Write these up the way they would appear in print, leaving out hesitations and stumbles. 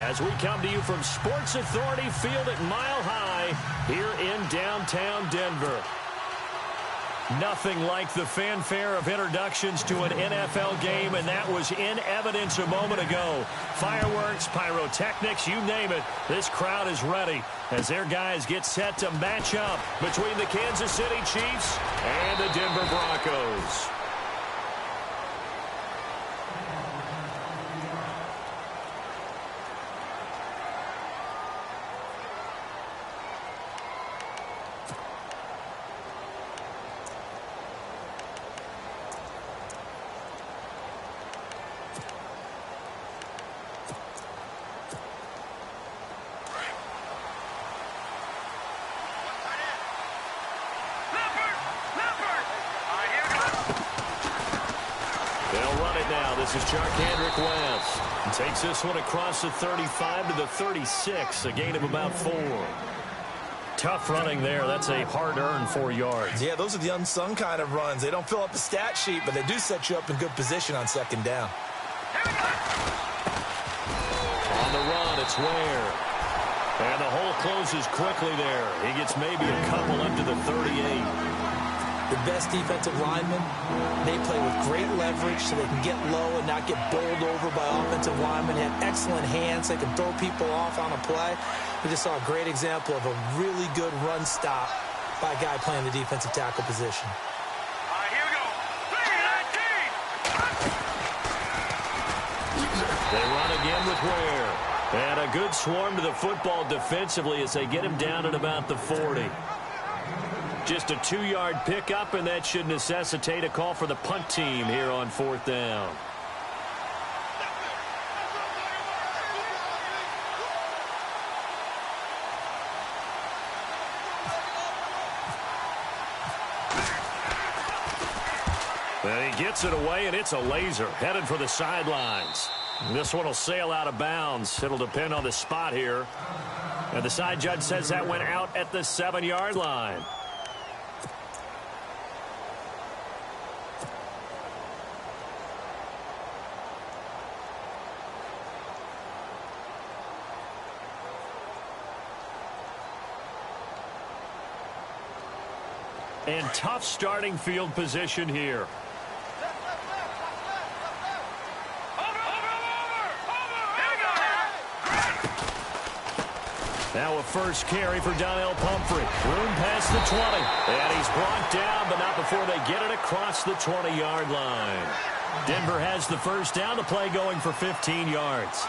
As we come to you from Sports Authority Field at Mile High here in downtown Denver. Nothing like the fanfare of introductions to an NFL game, and that was in evidence a moment ago. Fireworks, pyrotechnics, you name it. This crowd is ready as their guys get set to match up between the Kansas City Chiefs and the Denver Broncos. This is Charkandrick West. And takes this one across the 35 to the 36, a gain of about 4. Tough running there. That's a hard-earned 4 yards. Yeah, those are the unsung kind of runs. They don't fill up the stat sheet, but they do set you up in good position on second down. On the run, it's Ware. And the hole closes quickly there. He gets maybe a couple up to the 38. The best defensive linemen, they play with great leverage so they can get low and not get bowled over by offensive linemen. They have excellent hands. They can throw people off on a play. We just saw a great example of a really good run stop by a guy playing the defensive tackle position. All right, here we go. 3-19. They run again with Ware. And a good swarm to the football defensively as they get him down at about the 40. Just a 2-yard pickup, and that should necessitate a call for the punt team here on 4th down. And he gets it away, and it's a laser headed for the sidelines. This one will sail out of bounds. It'll depend on the spot here. And the side judge says that went out at the 7-yard line. And tough starting field position here. Now a first carry for Donnell Pumphrey. Room past the 20. And he's brought down, but not before they get it across the 20-yard line. Denver has the first down to play, going for 15 yards.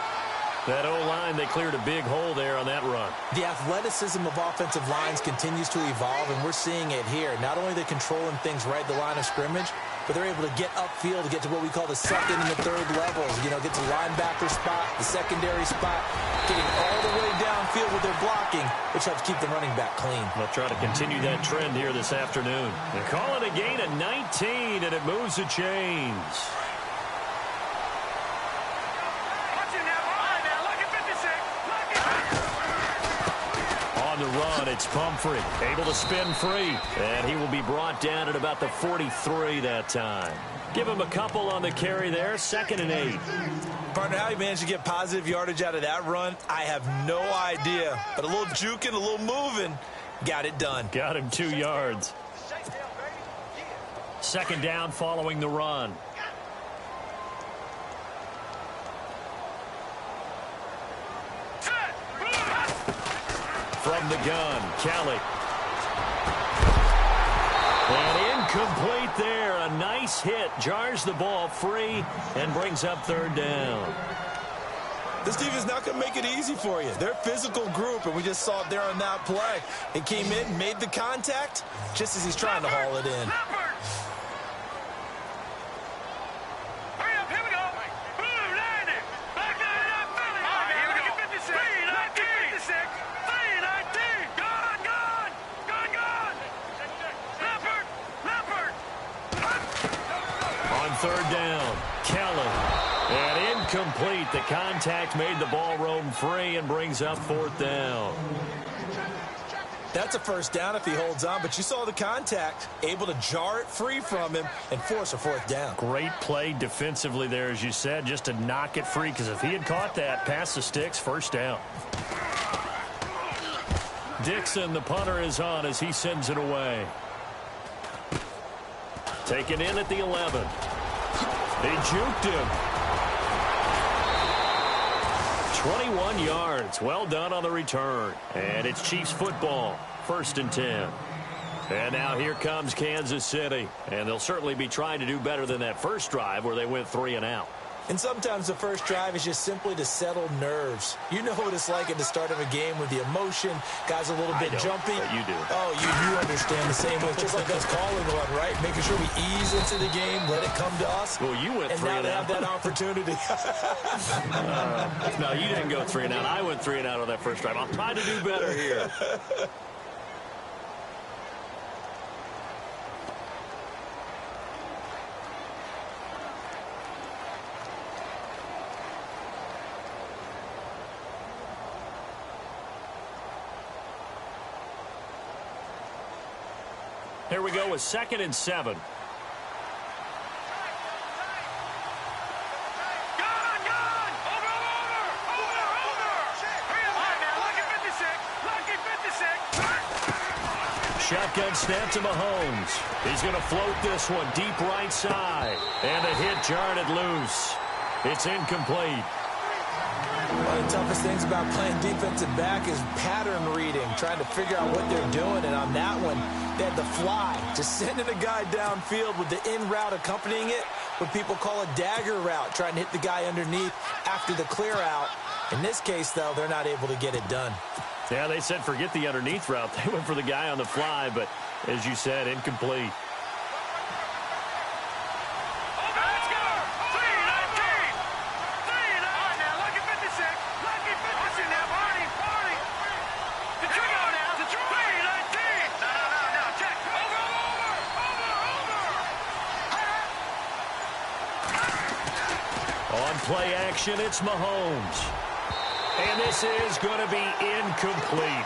That O-line, they cleared a big hole there on that run. The athleticism of offensive lines continues to evolve, and we're seeing it here. Not only are they controlling things right at the line of scrimmage, but they're able to get upfield to get to what we call the second and the third levels. You know, get to the linebacker spot, the secondary spot, getting all the way downfield with their blocking, which helps keep the running back clean. They'll try to continue that trend here this afternoon. They call it a gain of 19, and it moves the chains. The run, it's Pumphrey, able to spin free, and he will be brought down at about the 43 that time. Give him a couple on the carry there, 2nd and 8. Partner, how he managed to get positive yardage out of that run, I have no idea. But a little juking, a little moving, got it done. Got him 2 yards. 2nd down following the run. From the gun, Kelly. And incomplete there. A nice hit. Jars the ball free and brings up 3rd down. This defense is not going to make it easy for you. They're a physical group, and we just saw it there on that play. It came in, made the contact, just as he's trying to haul it in. On 3rd down, Kelly. And incomplete. The contact made the ball roam free and brings up 4th down. That's a first down if he holds on, but you saw the contact, able to jar it free from him and force a fourth down. Great play defensively there, as you said, just to knock it free, because if he had caught that, past the sticks, first down. Dixon, the punter, is on as he sends it away. Taken in at the 11. They juked him. 21 yards. Well done on the return. And it's Chiefs football. 1st and 10. And now here comes Kansas City. And they'll certainly be trying to do better than that first drive where they went 3 and out. And sometimes the first drive is just simply to settle nerves. You know what it's like at the start of a game with the emotion. Guys a little bit jumpy. But you do. Oh, you understand the same way. It's just like us calling one, right? Making sure we ease into the game, let it come to us. Well, you went 3 and out. And now they have that opportunity. No, you didn't go 3 and out. I went 3 and out on that first drive. I'm trying to do better here. Here we go with 2nd and 7. Shotgun snap to Mahomes. He's going to float this one deep right side. And the hit jarred it loose. It's incomplete. One of the toughest things about playing defensive back is pattern reading, trying to figure out what they're doing. And on that one, they had the fly, just sending a guy downfield with the in route accompanying it, what people call a dagger route, trying to hit the guy underneath after the clear out. In this case, though, they're not able to get it done. Yeah, they said forget the underneath route. They went for the guy on the fly, but as you said, incomplete. Play action, it's Mahomes. And this is going to be incomplete.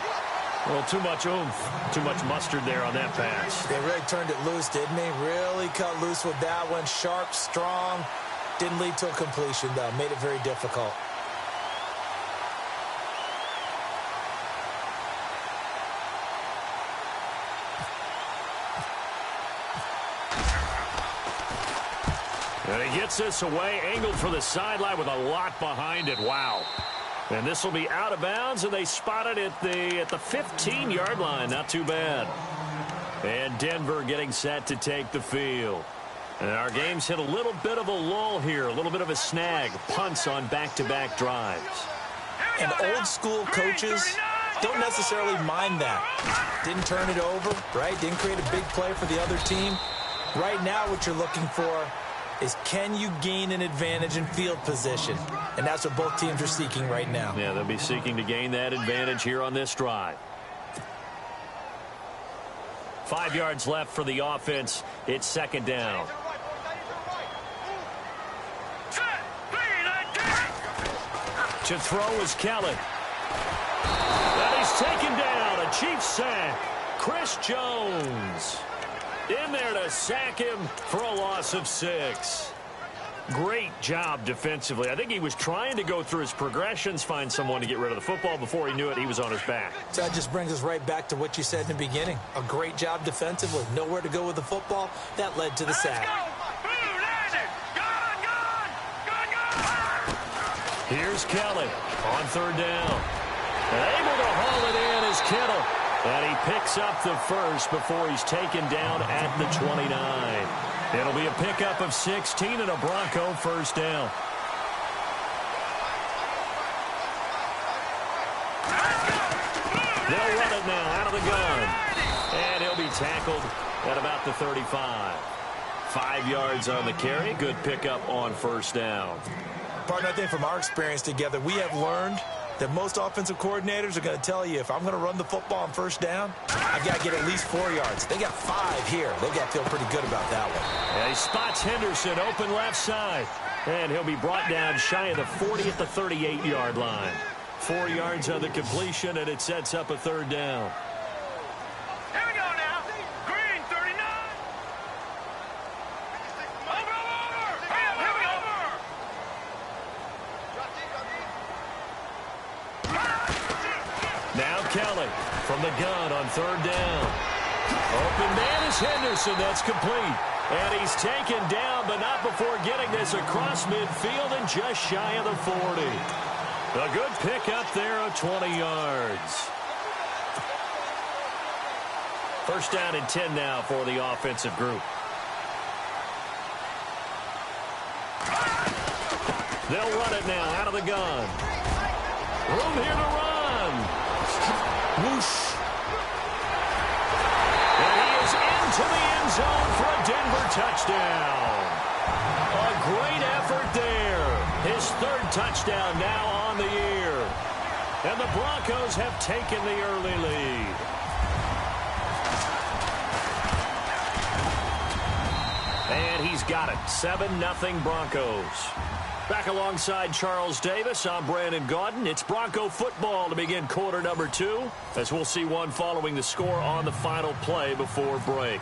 Well, too much oomph, too much mustard there on that pass. They really turned it loose, didn't they? Really cut loose with that one. Sharp, strong. Didn't lead to a completion, though. Made it very difficult. And he gets this away, angled for the sideline with a lot behind it. Wow. And this will be out of bounds, and they spot it at the 15-yard line. Not too bad. And Denver getting set to take the field. And our game's hit a little bit of a lull here, a little bit of a snag. Punts on back-to-back drives. And old-school coaches don't necessarily mind that. Didn't turn it over, right? Didn't create a big play for the other team. Right now what you're looking for is, can you gain an advantage in field position? And that's what both teams are seeking right now. Yeah, they'll be seeking to gain that advantage here on this drive. 5 yards left for the offense. It's 2nd down. To throw is Kelly. And he's taken down. A Chiefs sack. Chris Jones in there to sack him for a loss of 6. Great job defensively. I think he was trying to go through his progressions, find someone to get rid of the football. Before he knew it, he was on his back. So that just brings us right back to what you said in the beginning. A great job defensively. Nowhere to go with the football. That led to the sack. Here's Kelly on 3rd down. Able to haul it in is Kittle. And he picks up the first before he's taken down at the 29. It'll be a pickup of 16 and a Bronco first down. They'll run it now out of the gun. And he'll be tackled at about the 35. 5 yards on the carry. Good pickup on first down. Partner, I think from our experience together, we have learned that most offensive coordinators are going to tell you, if I'm going to run the football on first down, I've got to get at least 4 yards. They got 5 here. They've got to feel pretty good about that one. And he spots Henderson open left side. And he'll be brought down shy of the 40 at the 38-yard line. 4 yards on the completion, and it sets up a 3rd down. play from the gun on third down. Open man is Henderson. That's complete. And he's taken down, but not before getting this across midfield and just shy of the 40. A good pickup there of 20 yards. First down and 10 now for the offensive group. They'll run it now out of the gun. Room here to run. Whoosh. And he is into the end zone for a Denver touchdown. A great effort there. His third touchdown now on the year. And the Broncos have taken the early lead. And he's got it. 7-0 Broncos. Back alongside Charles Davis, I'm Brandon Gaudin. It's Bronco football to begin quarter number 2, as we'll see one following the score on the final play before break.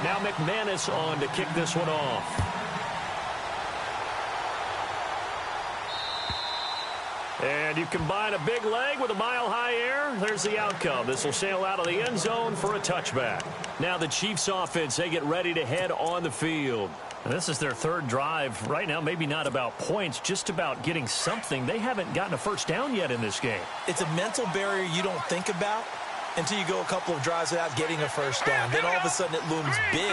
Now McManus on to kick this one off. And you combine a big leg with a mile-high air, there's the outcome. This will sail out of the end zone for a touchback. Now the Chiefs offense, they get ready to head on the field. And this is their third drive. Right now, maybe not about points, just about getting something. They haven't gotten a first down yet in this game. It's a mental barrier you don't think about until you go a couple of drives without getting a first down. Then all of a sudden it looms big.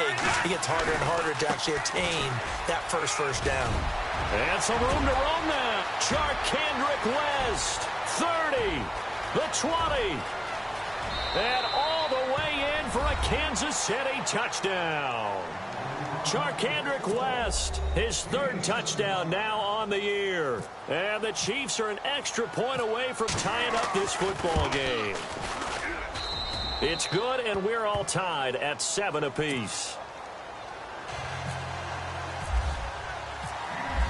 It gets harder and harder to actually attain that first down. And some room to roam now. Charkandrick West, 30, the 20. And all the way in for a Kansas City touchdown. Charkandrick West, his third touchdown now on the year. And the Chiefs are an extra point away from tying up this football game. It's good, and we're all tied at 7 apiece.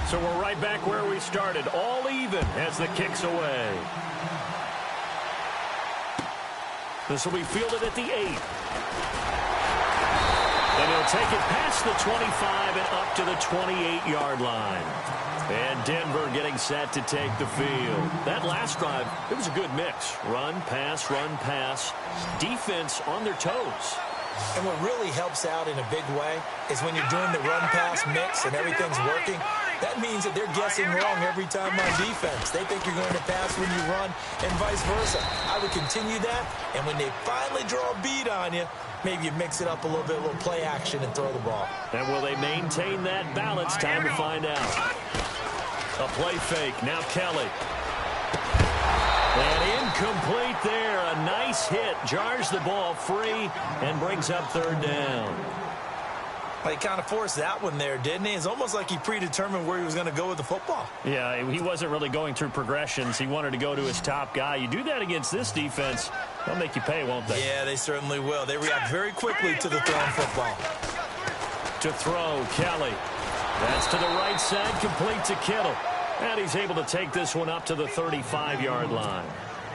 So we're right back where we started, all even as the kick's away. This will be fielded at the 8. And he'll take it past the 25 and up to the 28-yard line. And Denver getting set to take the field. That last drive, it was a good mix. Run, pass, defense on their toes. And what really helps out in a big way is when you're doing the run-pass mix and everything's working, that means that they're guessing wrong every time on defense. They think you're going to pass when you run and vice versa. I would continue that, and when they finally draw a beat on you, maybe you mix it up a little bit, a little play action, and throw the ball. And will they maintain that balance? Time to find out. A play fake. Now Kelly. And incomplete there. A nice hit. Jars the ball free and brings up third down. Well, he kind of forced that one there, didn't he? It's almost like he predetermined where he was going to go with the football. Yeah, he wasn't really going through progressions. He wanted to go to his top guy. You do that against this defense, they'll make you pay, won't they? Yeah, they certainly will. They react very quickly to the thrown football. To throw, Kelly. That's to the right side, complete to Kittle. And he's able to take this one up to the 35-yard line.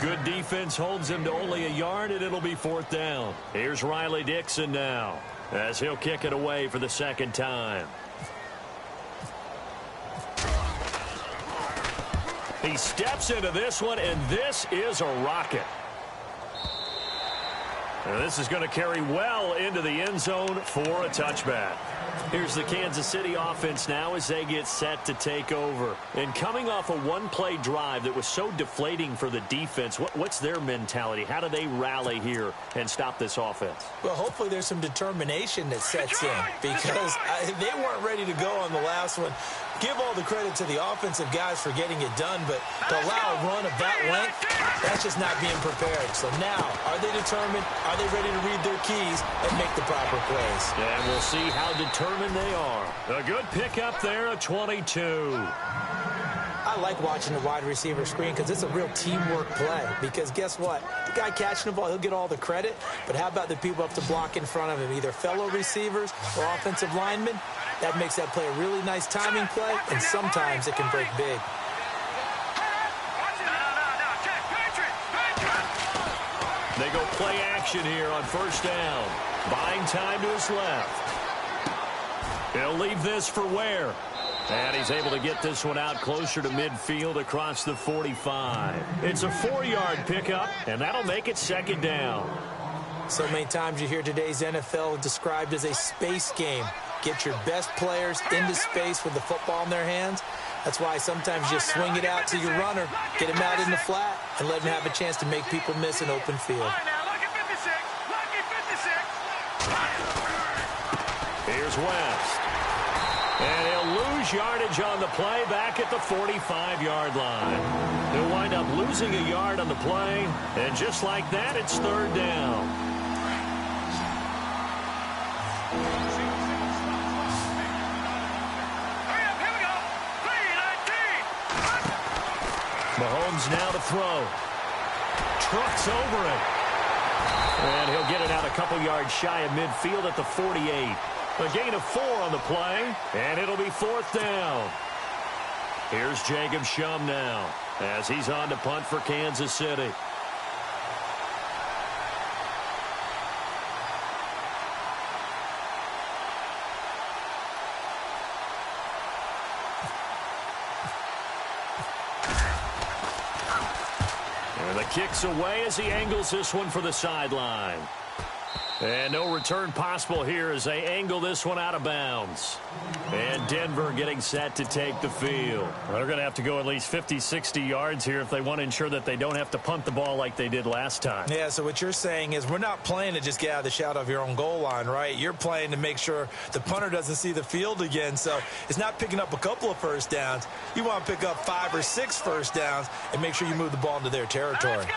Good defense holds him to only a yard, and it'll be fourth down. Here's Riley Dixon now, as he'll kick it away for the second time. He steps into this one, and this is a rocket. And this is going to carry well into the end zone for a touchback. Here's the Kansas City offense now as they get set to take over. And coming off a one-play drive that was so deflating for the defense, what's their mentality? How do they rally here and stop this offense? Well, hopefully there's some determination that sets in because they weren't ready to go on the last one. Give all the credit to the offensive guys for getting it done, but to allow a run of that length, that's just not being prepared. So now, are they determined? Are they ready to read their keys and make the proper plays? And we'll see how determined they are. A good pickup there, a 22. I like watching the wide receiver screen because it's a real teamwork play. Because guess what? The guy catching the ball, he'll get all the credit. But how about the people up to block in front of him, either fellow receivers or offensive linemen? That makes that play a really nice timing play, and sometimes it can break big. They go play action here on first down. Buying time to his left. He'll leave this for Ware. And he's able to get this one out closer to midfield across the 45. It's a 4-yard pickup, and that'll make it second down. So many times you hear today's NFL described as a space game. Get your best players into space with the football in their hands. That's why sometimes you swing it out to your runner, get him out in the flat, and let him have a chance to make people miss an open field. Here's West. And he'll lose yardage on the play back at the 45-yard line. He'll wind up losing a yard on the play, and just like that, it's third down. Mahomes now to throw. Trucks over it. And he'll get it out a couple yards shy of midfield at the 48. A gain of 4 on the play, and it'll be fourth down. Here's Jacob Shum now as he's on to punt for Kansas City. And the kick's away as he angles this one for the sideline. And no return possible here as they angle this one out of bounds. And Denver getting set to take the field. Well, they're going to have to go at least 50, 60 yards here if they want to ensure that they don't have to punt the ball like they did last time. Yeah, so what you're saying is we're not playing to just get out of the shadow of your own goal line, right? You're playing to make sure the punter doesn't see the field again. So it's not picking up a couple of first downs. You want to pick up 5 or 6 first downs and make sure you move the ball into their territory. Let's go.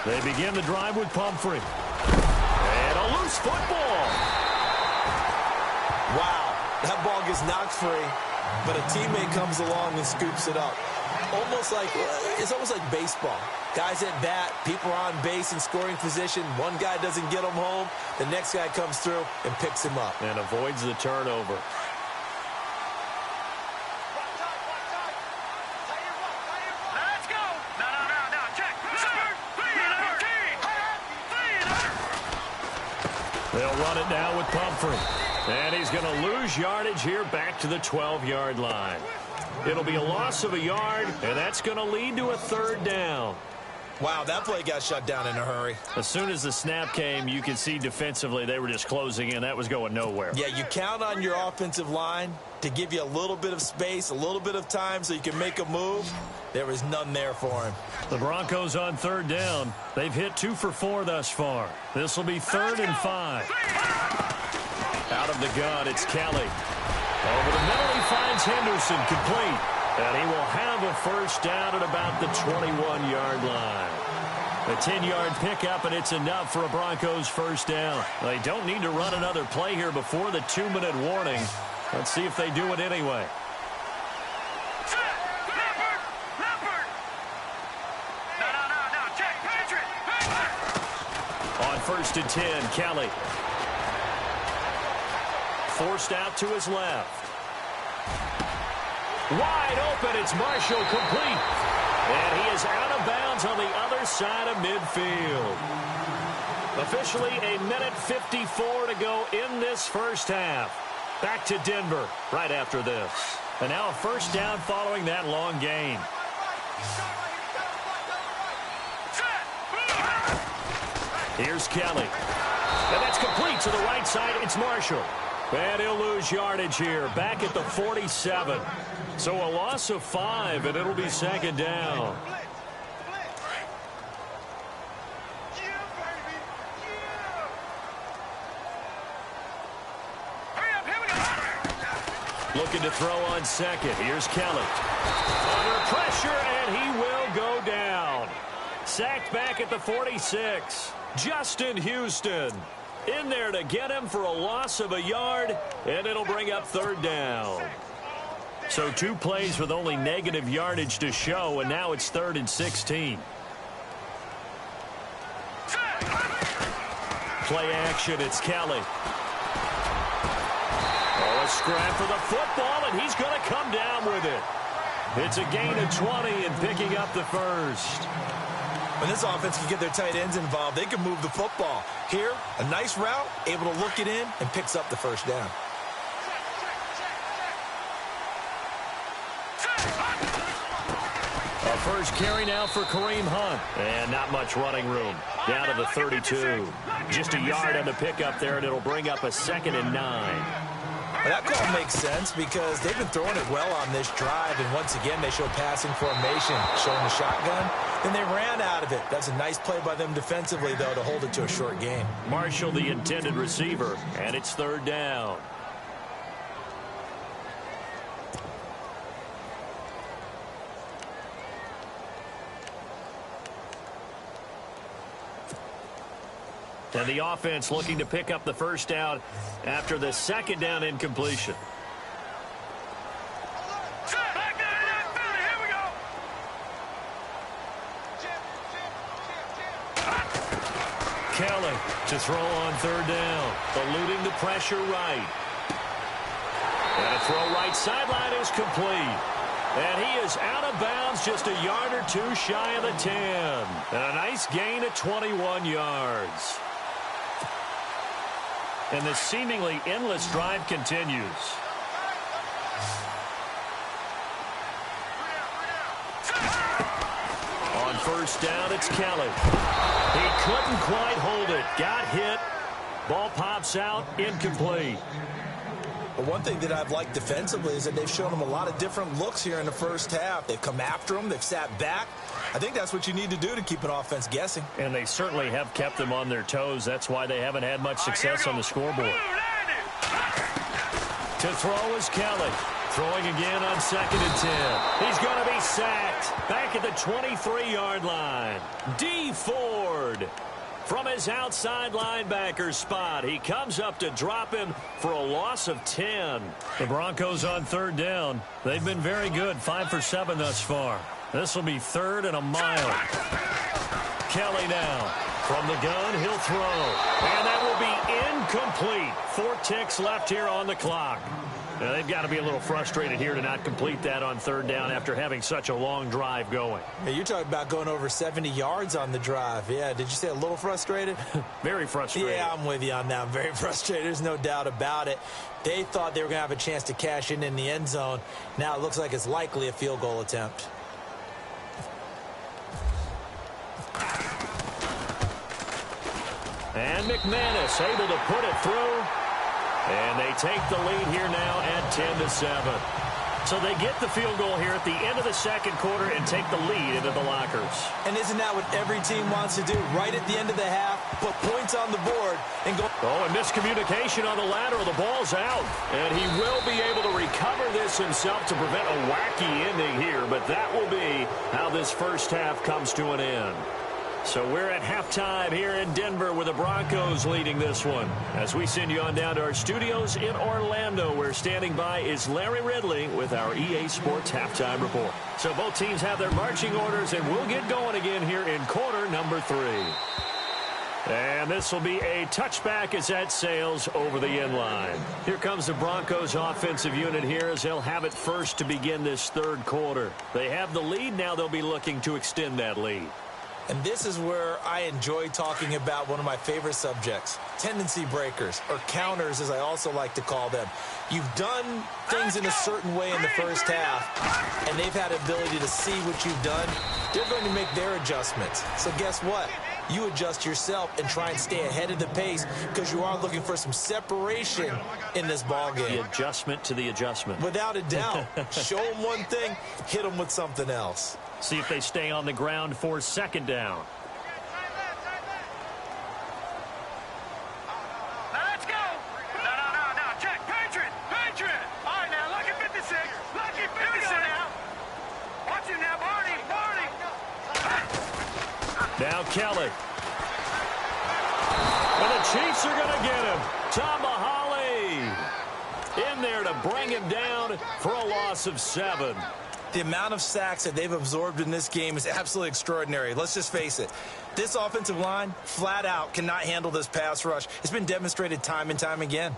They begin the drive with Pumphrey. And a loose football. Wow, that ball gets knocked free, but a teammate comes along and scoops it up. It's almost like baseball. Guys at bat, people are on base in scoring position. One guy doesn't get them home. The next guy comes through and picks him up. And avoids the turnover. They'll run it now with Pumphrey. And he's going to lose yardage here back to the 12-yard line. It'll be a loss of a yard, and that's going to lead to a third down. Wow, that play got shut down in a hurry. As soon as the snap came, you could see defensively they were just closing in. That was going nowhere. Yeah, you count on your offensive line to give you a little bit of space, a little bit of time so you can make a move. There was none there for him. The Broncos on third down. They've hit 2 for 4 thus far. This will be 3rd and 5. Out of the gun, it's Kelly. Over the middle, he finds Henderson complete. And he will have a first down at about the 21-yard line. A 10-yard pickup, and it's enough for a Broncos first down. They don't need to run another play here before the 2-minute warning. Let's see if they do it anyway. On 1st and 10, Kelly. Forced out to his left. Wide open, it's Marshall complete. And he is out of bounds on the other side of midfield. Officially a minute 54 to go in this first half. Back to Denver right after this. And now a first down following that long gain. Here's Kelly. And that's complete to the right side. It's Marshall. And he'll lose yardage here back at the 47. So a loss of 5, and it'll be second down. Looking to throw on second. Here's Kelly. Under pressure, and he will go down. Sacked back at the 46. Justin Houston in there to get him for a loss of a yard, and it'll bring up third down. So 2 plays with only negative yardage to show, and now it's 3rd and 16. Play action, it's Kelly. Oh, a scrap for the football, and he's going to come down with it. It's a gain of 20 and picking up the first. When this offense can get their tight ends involved, they can move the football. Here, a nice route, able to look it in, and picks up the first down. A first carry now for Kareem Hunt. And not much running room. Down to the 32. Just a yard on the pickup there, and it'll bring up a 2nd and 9. Well, that call makes sense because they've been throwing it well on this drive, and once again, they show passing formation, showing the shotgun. Then they ran out of it. That's a nice play by them defensively, though, to hold it to a short gain. Marshall, the intended receiver, and it's 3rd down. And the offense looking to pick up the first down after the 2nd down incompletion. Kelly to throw on 3rd down, eluding the pressure right. And a throw right sideline is complete. And he is out of bounds, just a yard or two shy of the 10. And a nice gain of 21 yards. And the seemingly endless drive continues. On 1st down, it's Kelly. He couldn't quite hold it. Got hit. Ball pops out. Incomplete. But one thing that I've liked defensively is that they've shown him a lot of different looks here in the first half. They've come after him. They've sat back. I think that's what you need to do to keep an offense guessing. And they certainly have kept them on their toes. That's why they haven't had much success on the scoreboard. To throw is Kelly. Throwing again on 2nd and 10. He's going to be sacked. Back at the 23-yard line. D. Ford. From his outside linebacker spot, he comes up to drop him for a loss of 10. The Broncos on 3rd down. They've been very good, 5 for 7 thus far. This will be 3rd and a mile. Kelly now. From the gun, he'll throw. And that will be incomplete. 4 ticks left here on the clock. Now, they've got to be a little frustrated here to not complete that on 3rd down after having such a long drive going. Hey, you're talking about going over 70 yards on the drive. Yeah, did you say a little frustrated? Very frustrated. Yeah, I'm with you on that. I'm very frustrated. There's no doubt about it. They thought they were going to have a chance to cash in the end zone. Now it looks like it's likely a field goal attempt. And McManus able to put it through. And they take the lead here now at 10-7. So they get the field goal here at the end of the 2nd quarter and take the lead into the lockers. And isn't that what every team wants to do? Right at the end of the half, put points on the board and go. Oh, and miscommunication on the lateral. The ball's out. And he will be able to recover this himself to prevent a wacky ending here. But that will be how this first half comes to an end. So we're at halftime here in Denver with the Broncos leading this one. As we send you on down to our studios in Orlando, where standing by is Larry Ridley with our EA Sports Halftime Report. So both teams have their marching orders, and we'll get going again here in quarter number 3. And this will be a touchback as that sails over the end line. Here comes the Broncos offensive unit here as they'll have it first to begin this 3rd quarter. They have the lead. Now they'll be looking to extend that lead. And this is where I enjoy talking about one of my favorite subjects, tendency breakers, or counters, as I also like to call them. You've done things in a certain way in the first half, and they've had ability to see what you've done. They're going to make their adjustments. So guess what? You adjust yourself and try and stay ahead of the pace because you are looking for some separation in this ball game. The adjustment to the adjustment. Without a doubt. Show them one thing, hit them with something else. See if they stay on the ground for 2nd down. Now let's go. No. Check. Patriot. All right, now, lucky 56. Lucky 56 now. Watch him now, Barney. Now Kelly. And the Chiefs are going to get him. Tomahawk in there to bring him down for a loss of 7. The amount of sacks that they've absorbed in this game is absolutely extraordinary. Let's just face it. This offensive line, flat out, cannot handle this pass rush. It's been demonstrated time and time again.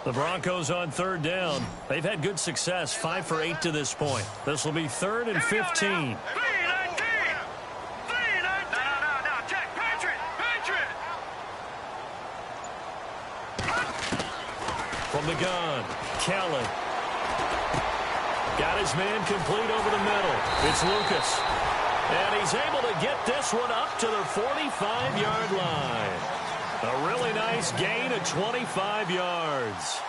The Broncos on 3rd down. They've had good success, 5 for 8 to this point. This will be 3rd and 15. Check. Patriot. From the gun, Kelly. Got his man complete over the middle. It's Lucas. And he's able to get this one up to the 45-yard line. A really nice gain of 25 yards.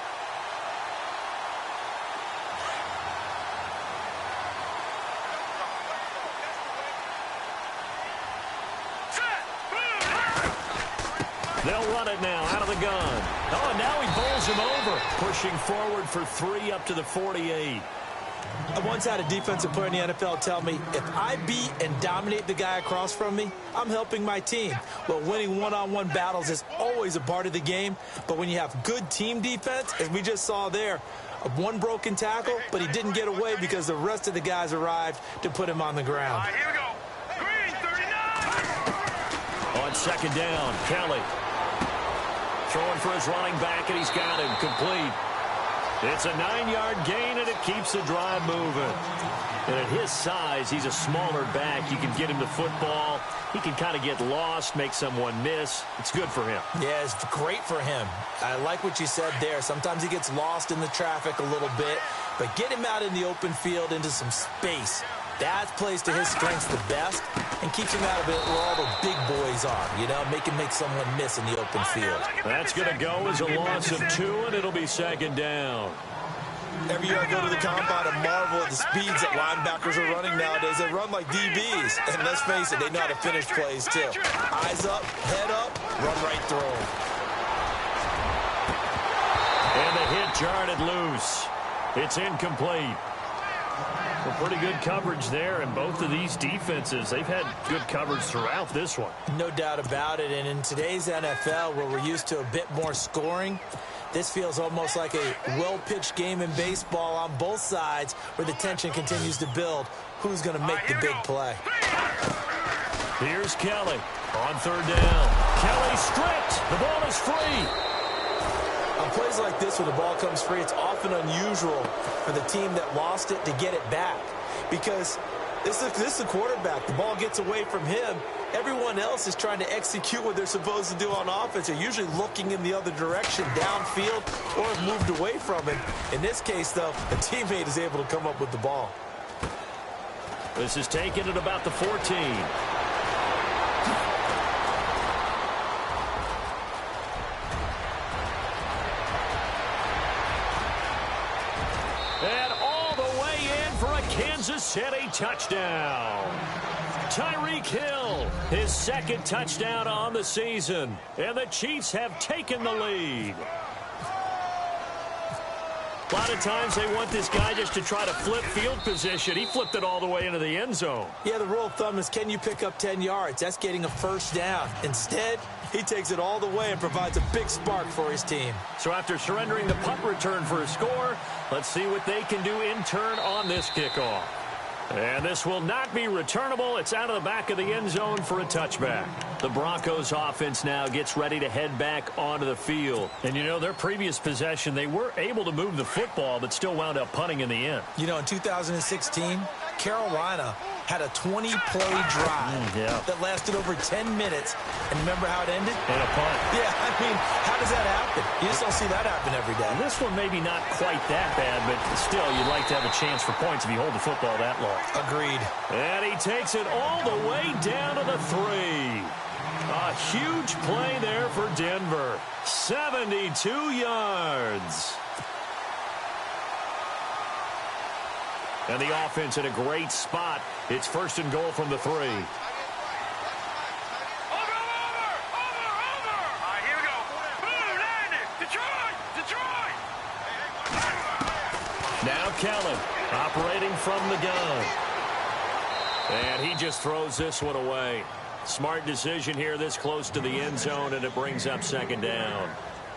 They'll run it now out of the gun. Oh, and now he bowls him over, pushing forward for 3 up to the 48. I once had a defensive player in the NFL tell me, if I beat and dominate the guy across from me, I'm helping my team. Well, winning one-on-one battles is always a part of the game, but when you have good team defense, as we just saw there, one broken tackle, but he didn't get away because the rest of the guys arrived to put him on the ground. All right, here we go. Green, 39. On second down, Kelly. Throwing for his running back, and he's got him complete. It's a 9-yard gain, and it keeps the drive moving. And at his size, he's a smaller back. You can get him the football. He can kind of get lost, make someone miss. It's good for him. Yeah, it's great for him. I like what you said there. Sometimes he gets lost in the traffic a little bit, but get him out in the open field into some space. That plays to his strengths the best and keeps him out of it where all the big boys are, you know, make someone miss in the open field. That's going to go as a loss of 2, and it'll be second down. Every year I go to the combine and marvel at the speeds that linebackers are running nowadays. They run like DBs, and let's face it, they know how to finish plays too. Eyes up, head up, run right through them. And the hit jarred it loose. It's incomplete. Well, pretty good coverage there, and both of these defenses, they've had good coverage throughout this one. No doubt about it, and in today's NFL, where we're used to a bit more scoring, this feels almost like a well-pitched game in baseball on both sides where the tension continues to build. Who's going to make the big play? Here's Kelly on third down. Kelly stripped. The ball is free. On plays like this, when the ball comes free, it's often unusual for the team that lost it to get it back. Because this is the quarterback. The ball gets away from him. Everyone else is trying to execute what they're supposed to do on offense. They're usually looking in the other direction, downfield, or have moved away from him. In this case, though, a teammate is able to come up with the ball. This is taken at about the 14. And all the way in for a Kansas City touchdown. Tyreek Hill, his second touchdown on the season. And the Chiefs have taken the lead. A lot of times they want this guy just to try to flip field position. He flipped it all the way into the end zone. Yeah, the rule of thumb is, can you pick up 10 yards? That's getting a first down. Instead, he takes it all the way and provides a big spark for his team. So after surrendering the punt return for a score, let's see what they can do in turn on this kickoff. And this will not be returnable. It's out of the back of the end zone for a touchback. The Broncos offense now gets ready to head back onto the field. And, you know, their previous possession, they were able to move the football, but still wound up punting in the end. You know, in 2016, Carolina had a 20-play drive that lasted over 10 minutes. And remember how it ended? And a punt. Yeah, I mean, how does that happen? You just don't see that happen every day. And this one maybe not quite that bad, but still, you'd like to have a chance for points if you hold the football that long. Agreed. And he takes it all the way down to the 3. A huge play there for Denver. 72 yards. And the offense in a great spot. It's first and goal from the 3. Over! All right, here we go. Boom, landed. Detroit! Now Kelly operating from the gun. And he just throws this one away. Smart decision here this close to the end zone, and it brings up second down.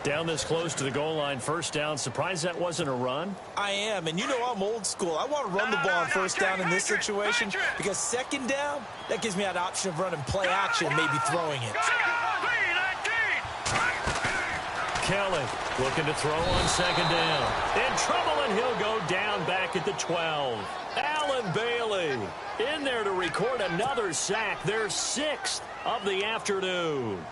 Down this close to the goal line, first down. Surprised that wasn't a run? I am, and you know I'm old school. I want to run the ball on first down in this situation because second down, that gives me that option of running play action, maybe throwing it. Kelly looking to throw on second down. In trouble, and he'll go down back at the 12. Allen Bailey in there to record another sack. Their 6th of the afternoon.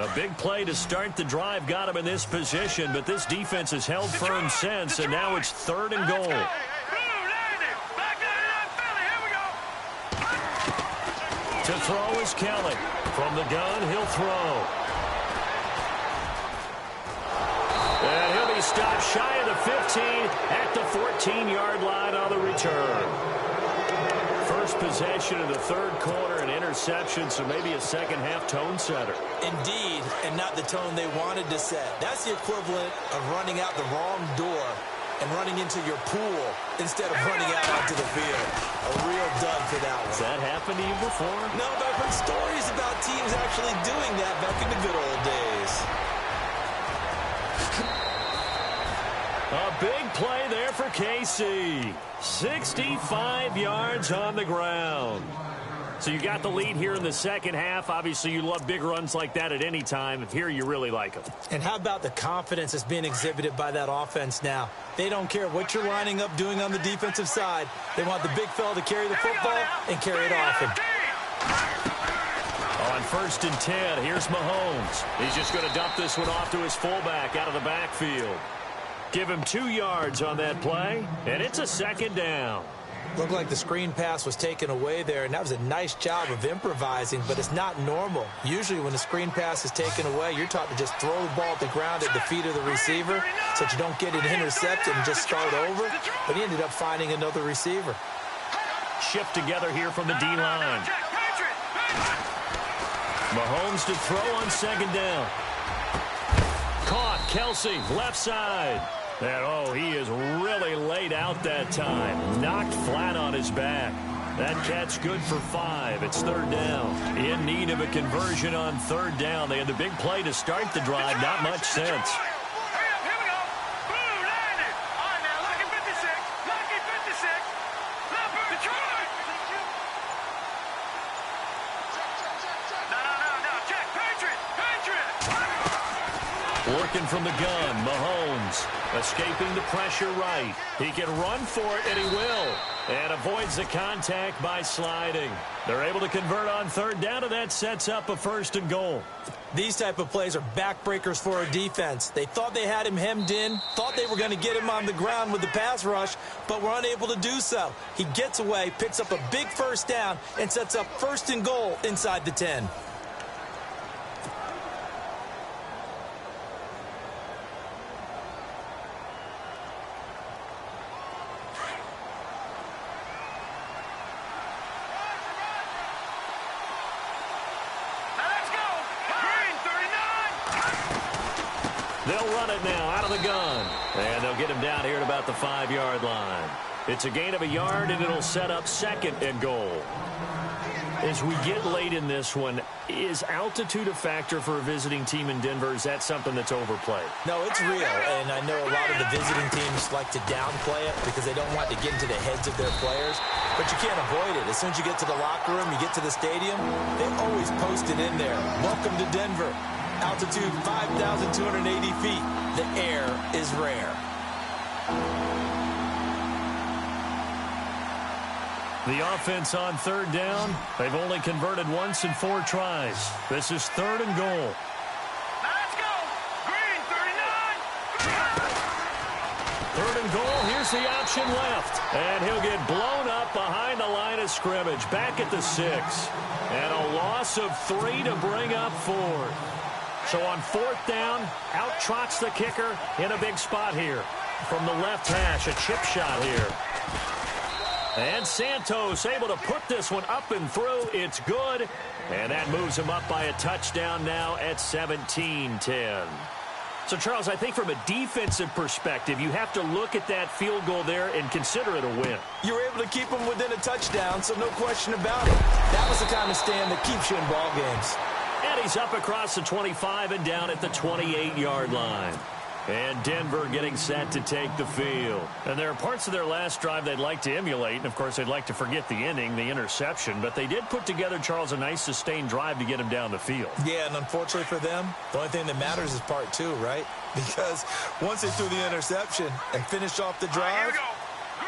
A big play to start the drive got him in this position, but this defense has held firm since, and now it's 3rd and goal. To throw is Kelly. From the gun, he'll throw. And he'll be stopped shy of the 15 at the 14-yard line on the return. First possession of the 3rd quarter, an interception, so maybe a second-half tone setter. Indeed, and not the tone they wanted to set. That's the equivalent of running out the wrong door and running into your pool instead of running out onto the field. A real dud for that one. Has that happened to you before? No, but I've heard stories about teams actually doing that back in the good old days. A big play there for KC. 65 yards on the ground. So you got the lead here in the second half. Obviously, you love big runs like that at any time. Here, you really like them. And how about the confidence that's being exhibited by that offense now? They don't care what you're lining up doing on the defensive side. They want the big fella to carry the football and carry it often. On 1st and 10, here's Mahomes. He's just going to dump this one off to his fullback out of the backfield. Give him 2 yards on that play, and it's a 2nd down. Looked like the screen pass was taken away there, and that was a nice job of improvising, but it's not normal. Usually when the screen pass is taken away, you're taught to just throw the ball at the ground at the feet of the receiver so that you don't get it intercepted and just start over, but he ended up finding another receiver. Shift together here from the D-line. Mahomes to throw on 2nd down. Caught, Kelsey, left side. And, oh, he is really laid out that time. Knocked flat on his back. That catch good for 5. It's 3rd down. In need of a conversion on 3rd down. They had the big play to start the drive. Not much sense. Working from the gun, Mahomes escaping the pressure right. He can run for it, and he will. And avoids the contact by sliding. They're able to convert on 3rd down, and that sets up a 1st and goal. These type of plays are backbreakers for a defense. They thought they had him hemmed in, thought they were going to get him on the ground with the pass rush, but were unable to do so. He gets away, picks up a big 1st down, and sets up 1st and goal inside the 10. They'll run it now out of the gun. And they'll get him down here at about the 5-yard line. It's a gain of a yard, and it'll set up 2nd and goal. As we get late in this one, is altitude a factor for a visiting team in Denver? Is that something that's overplayed? No, it's real, and I know a lot of the visiting teams like to downplay it because they don't want to get into the heads of their players, but you can't avoid it. As soon as you get to the locker room, you get to the stadium, they always post it in there. Welcome to Denver. Altitude 5,280 feet. The air is rare. The offense on 3rd down. They've only converted once in 4 tries. This is 3rd and goal. Now let's go. Green, 39. 3rd and goal. Here's the option left. And he'll get blown up behind the line of scrimmage. Back at the 6. And a loss of 3 to bring up 4. So on 4th down, out trots the kicker in a big spot here. From the left hash, a chip shot here. And Santos able to put this one up and through. It's good. And that moves him up by a touchdown now at 17-10. So, Charles, I think from a defensive perspective, you have to look at that field goal there and consider it a win. You were able to keep them within a touchdown, so no question about it. That was the kind of stand that keeps you in ball games. And he's up across the 25 and down at the 28-yard line. And Denver getting set to take the field. And there are parts of their last drive they'd like to emulate. And, of course, they'd like to forget the inning, the interception. But they did put together, Charles, a nice sustained drive to get him down the field. Yeah, and unfortunately for them, the only thing that matters is part 2, right? Because once they threw the interception and finished off the drive,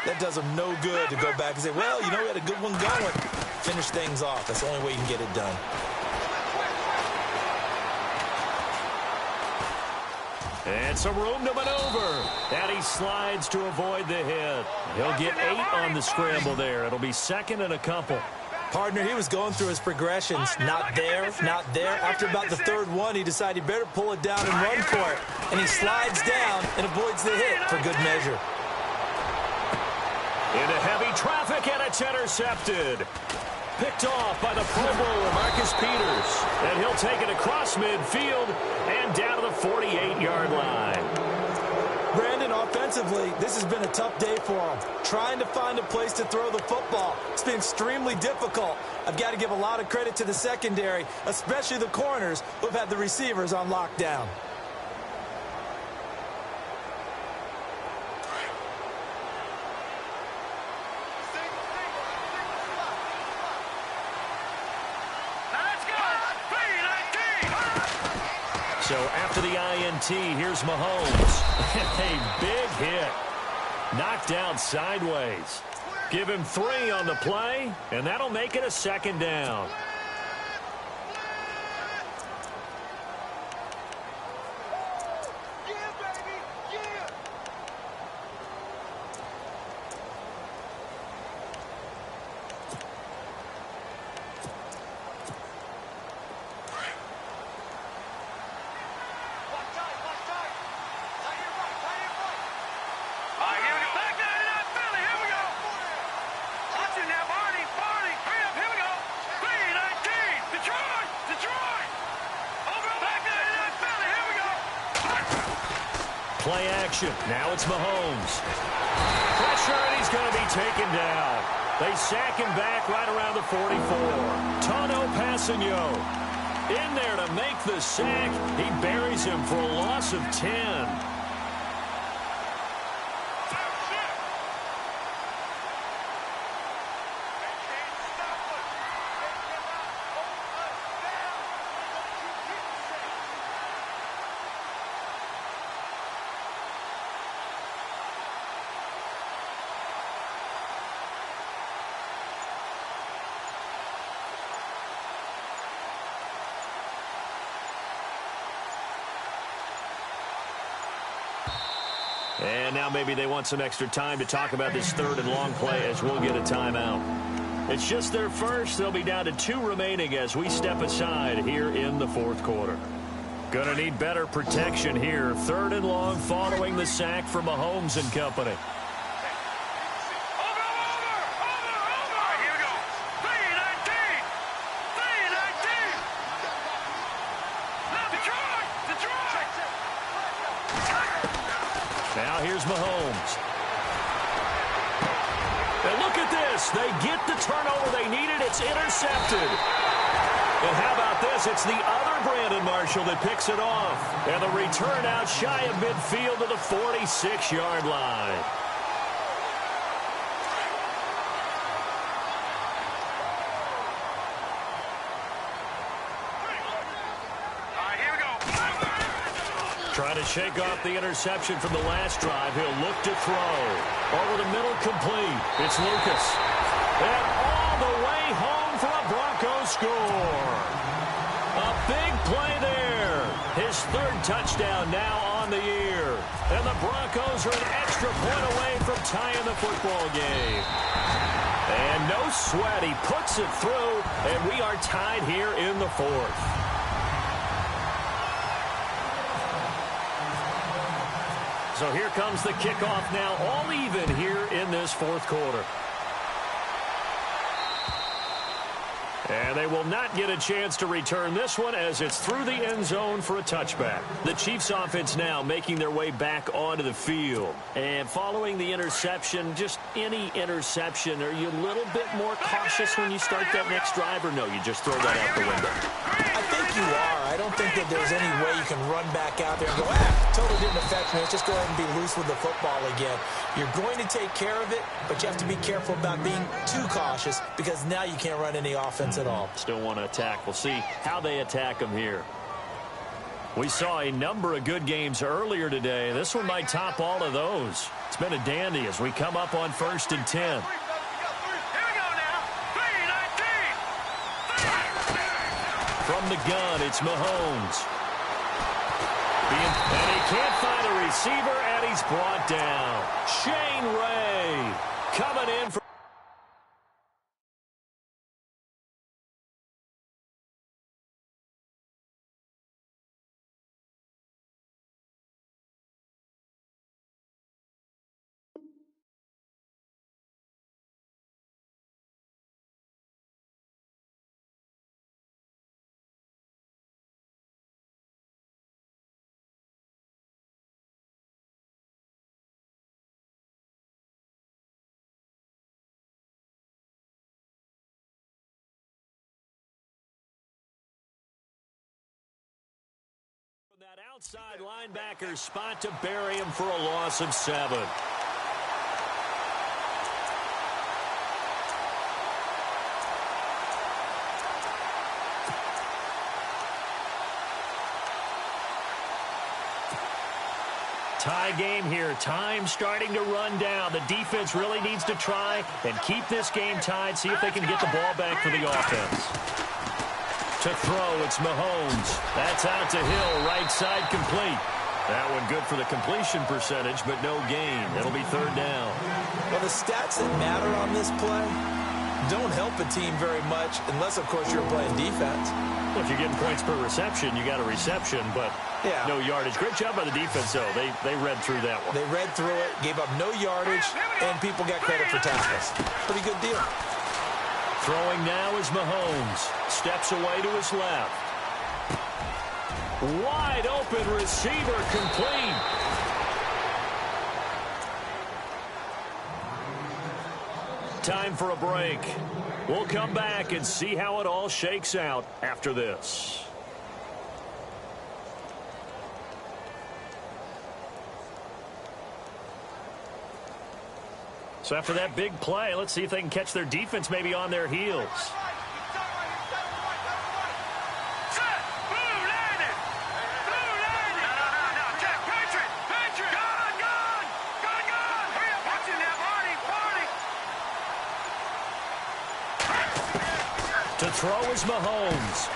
that does them no good to go back and say, well, you know, we had a good one going. Finish things off. That's the only way you can get it done. And some room to maneuver. And he slides to avoid the hit. He'll get 8 on the scramble there. It'll be second and a couple. Partner, he was going through his progressions. Not there, not there. After about the third one, he decided he better pull it down and run for it. And he slides down and avoids the hit for good measure. Into heavy traffic, and it's intercepted. Picked off by the Pro Bowler, Marcus Peters. And he'll take it across midfield and down to the 48-yard line. Brandon, offensively, this has been a tough day for him. Trying to find a place to throw the football. It's been extremely difficult. I've got to give a lot of credit to the secondary, especially the corners who've had the receivers on lockdown. So after the INT, here's Mahomes. A big hit. Knocked down sideways. Give him 3 on the play, and that'll make it a second down. Play action. Now it's Mahomes. Pressure, and he's going to be taken down. They sack him back right around the 44. Tano Passanio in there to make the sack. He buries him for a loss of 10. And now maybe they want some extra time to talk about this third and long play as we'll get a timeout. It's just their first. They'll be down to 2 remaining as we step aside here in the fourth quarter. Going to need better protection here. Third and long following the sack from Mahomes and company. Now here's Mahomes. And look at this. They get the turnover they needed. It's intercepted. And how about this? It's the other Brandon Marshall that picks it off. And the return out shy of midfield to the 46-yard line. Trying to shake off the interception from the last drive. He'll look to throw. Over the middle, complete. It's Lucas. And all the way home for a Broncos score. A big play there. His 3rd touchdown now on the year. And the Broncos are an extra point away from tying the football game. And no sweat. He puts it through, and we are tied here in the 4th. So here comes the kickoff now, all even here in this fourth quarter. And they will not get a chance to return this one as it's through the end zone for a touchback. The Chiefs offense now making their way back onto the field. And following the interception, just any interception, are you a little bit more cautious when you start that next drive, or no, you just throw that out the window? I think you are. I don't think that there's any way you can run back out there and go, totally didn't affect me. Let's just go ahead and be loose with the football again. You're going to take care of it, but you have to be careful about being too cautious because now you can't run any offense at all. Still want to attack. We'll see how they attack them here. We saw a number of good games earlier today. This one might top all of those. It's been a dandy as we come up on 1st and 10. From the gun, it's Mahomes. And he can't receiver, and he's brought down. Shane Ray coming in for that outside linebacker spot to bury him for a loss of 7. Tie game here. Time starting to run down. The defense really needs to try and keep this game tied, see if they can get the ball back for the offense. To throw, it's Mahomes. That's out to Hill, right side complete. That one good for the completion percentage, but no gain. It'll be 3rd down. Well, the stats that matter on this play don't help a team very much, unless, of course, you're playing defense. Well, if you're getting points per reception, you got a reception, but no yardage. Great job by the defense, though. They read through that one. They read through it, gave up no yardage, and people got credit for tackles. Pretty good deal. Throwing now is Mahomes. Steps away to his left. Wide open receiver complete. Time for a break. We'll come back and see how it all shakes out after this. So after that big play, let's see if they can catch their defense maybe on their heels. To throw is Mahomes.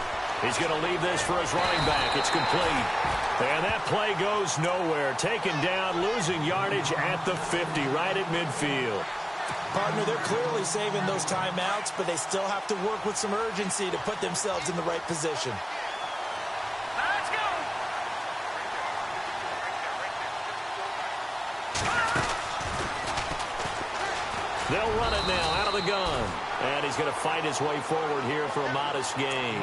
He's going to leave this for his running back. It's complete. And that play goes nowhere. Taken down, losing yardage at the 50, right at midfield. Partner, they're clearly saving those timeouts, but they still have to work with some urgency to put themselves in the right position. Let's go. They'll run it now out of the gun. And he's going to fight his way forward here for a modest gain.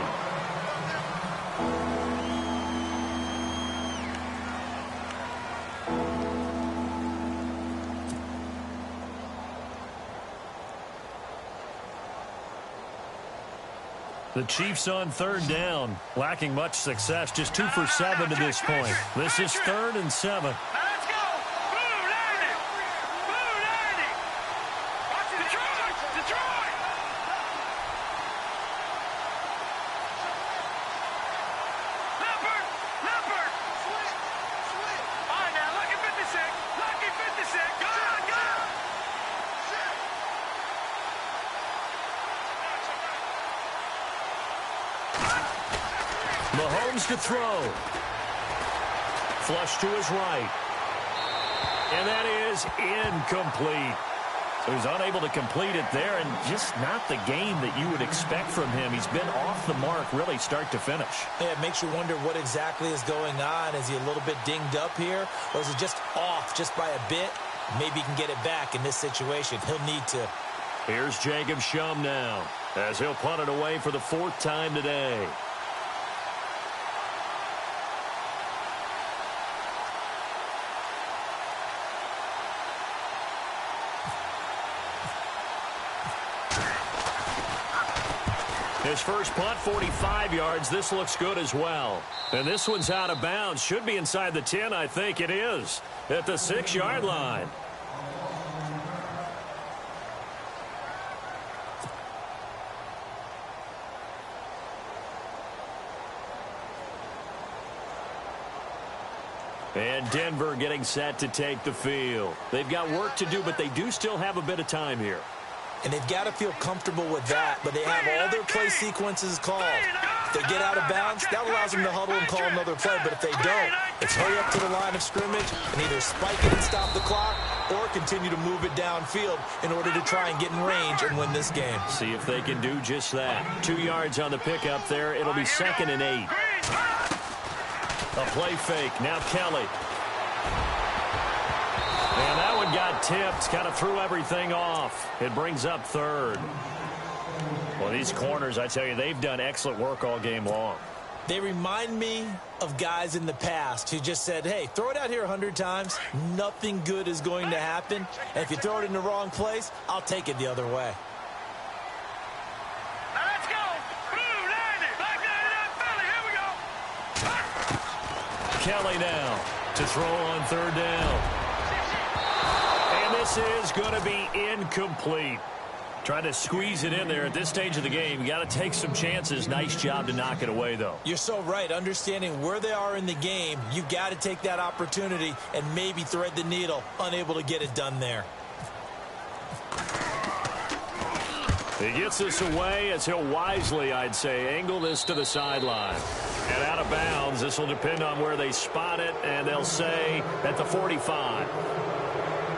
The Chiefs on 3rd down, lacking much success, just 2 for 7 to this point. This is 3rd and 7. Let's go. Blue landing. Blue landing. Watch it. Detroit. Detroit. Leopard. Leopard. All right, now, lucky 56. Lucky 56. Go, go. Mahomes to throw. Flush to his right. And that is incomplete. So he's unable to complete it there, and just not the game that you would expect from him. He's been off the mark really start to finish. Yeah, it makes you wonder what exactly is going on. Is he a little bit dinged up here, or is it just off just by a bit? Maybe he can get it back in this situation. He'll need to. Here's Jacob Shum now, as he'll punt it away for the 4th time today. His first punt, 45 yards. This looks good as well. And this one's out of bounds. Should be inside the 10, I think it is. At the 6-yard line. And Denver getting set to take the field. They've got work to do, but they do still have a bit of time here. And they've got to feel comfortable with that, but they have all their play sequences called. they get out of bounds, that allows them to huddle and call another play. But if they don't, it's hurry up to the line of scrimmage and either spike it and stop the clock or continue to move it downfield in order to try and get in range and win this game. See if they can do just that. 2 yards on the pickup there. It'll be 2nd and 8. A play fake. Now Kelly. And that one got tipped. Kind of threw everything off. It brings up 3rd. Well, these corners, I tell you, they've done excellent work all game long. They remind me of guys in the past who just said, hey, throw it out here 100 times. Nothing good is going to happen. And if you throw it in the wrong place, I'll take it the other way. Now let's go. Blue, 90. Back 99, Philly. Here we go. Kelly now to throw on 3rd down. And this is going to be incomplete. Trying to squeeze it in there at this stage of the game. You got to take some chances. Nice job to knock it away, though. You're so right. Understanding where they are in the game, you got to take that opportunity and maybe thread the needle. Unable to get it done there. He gets this away as he'll wisely, I'd say, angle this to the sideline. And out of bounds. This will depend on where they spot it, and they'll say at the 45.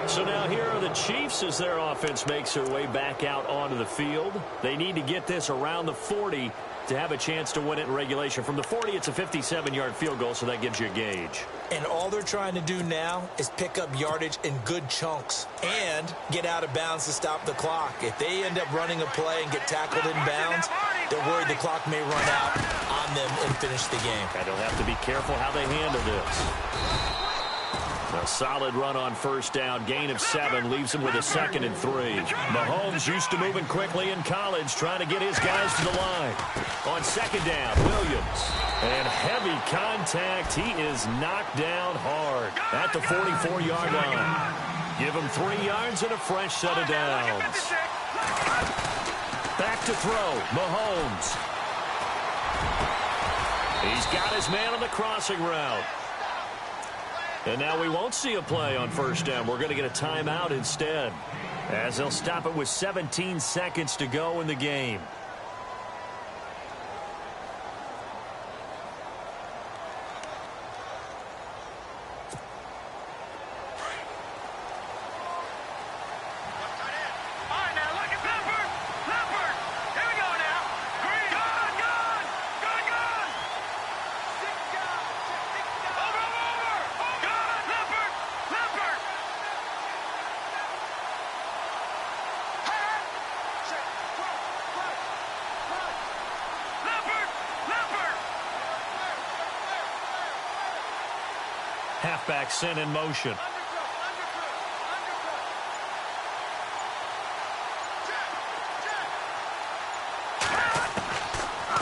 So now here are the Chiefs as their offense makes their way back out onto the field. They need to get this around the 40 to have a chance to win it in regulation. From the 40, it's a 57-yard field goal, so that gives you a gauge. And all they're trying to do now is pick up yardage in good chunks and get out of bounds to stop the clock. If they end up running a play and get tackled in bounds, they're worried the clock may run out on them and finish the game. And they'll have to be careful how they handle this. A solid run on 1st down. Gain of 7 leaves him with a 2nd and 3. Mahomes used to moving quickly in college, trying to get his guys to the line. On 2nd down, Williams. And heavy contact. He is knocked down hard at the 44-yard line. Give him 3 yards and a fresh set of downs. Back to throw. Mahomes. He's got his man on the crossing route. And now we won't see a play on 1st down. We're going to get a timeout instead, as they'll stop it with 17 seconds to go in the game. Halfback sent in motion.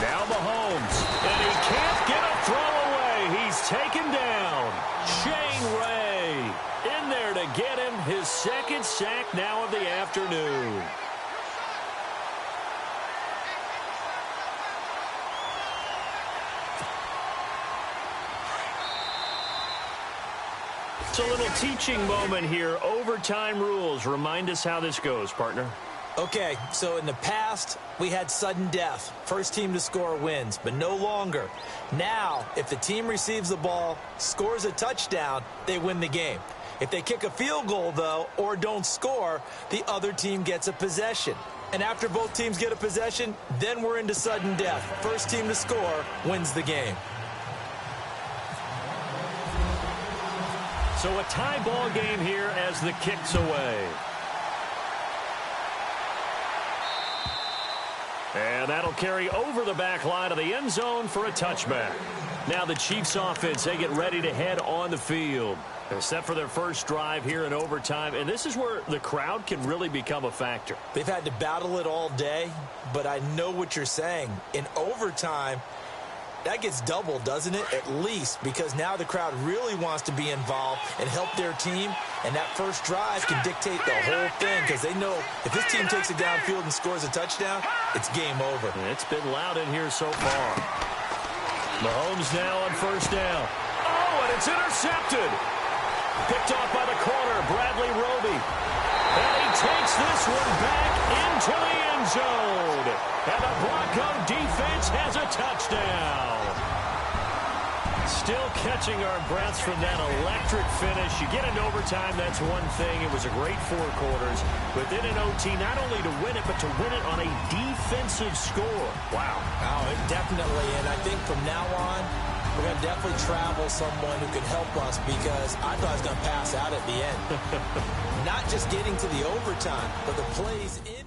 Now Mahomes. And he can't get a throw away. He's taken down. Shane Ray in there to get him his 2nd sack now of the afternoon. It's a little teaching moment here. Overtime rules. Remind us how this goes, partner. Okay, so in the past, we had sudden death. First team to score wins, but no longer. Now, if the team receives the ball, scores a touchdown, they win the game. If they kick a field goal, though, or don't score, the other team gets a possession. And after both teams get a possession, then we're into sudden death. First team to score wins the game. So a tie ball game here as the kick's away. And that'll carry over the back line of the end zone for a touchback. Now the Chiefs offense, they get ready to head on the field. They're set for their first drive here in overtime, and this is where the crowd can really become a factor. They've had to battle it all day, but I know what you're saying. In overtime, that gets doubled, doesn't it? At least, because now the crowd really wants to be involved and help their team, and that first drive can dictate the whole thing because they know if this team takes it downfield and scores a touchdown, it's game over. It's been loud in here so far. Mahomes now on 1st down. Oh, and it's intercepted. Picked off by the corner, Bradley Roby. And he takes this one back into the end zone. And the Bronco defense has a touchdown. Still catching our breaths from that electric finish. You get into overtime, that's one thing. It was a great 4 quarters. But then in OT, not only to win it, but to win it on a defensive score. Wow. Oh, it definitely. And I think from now on, we're going to definitely travel someone who can help us, because I thought I was going to pass out at the end. Not just getting to the overtime, but the plays in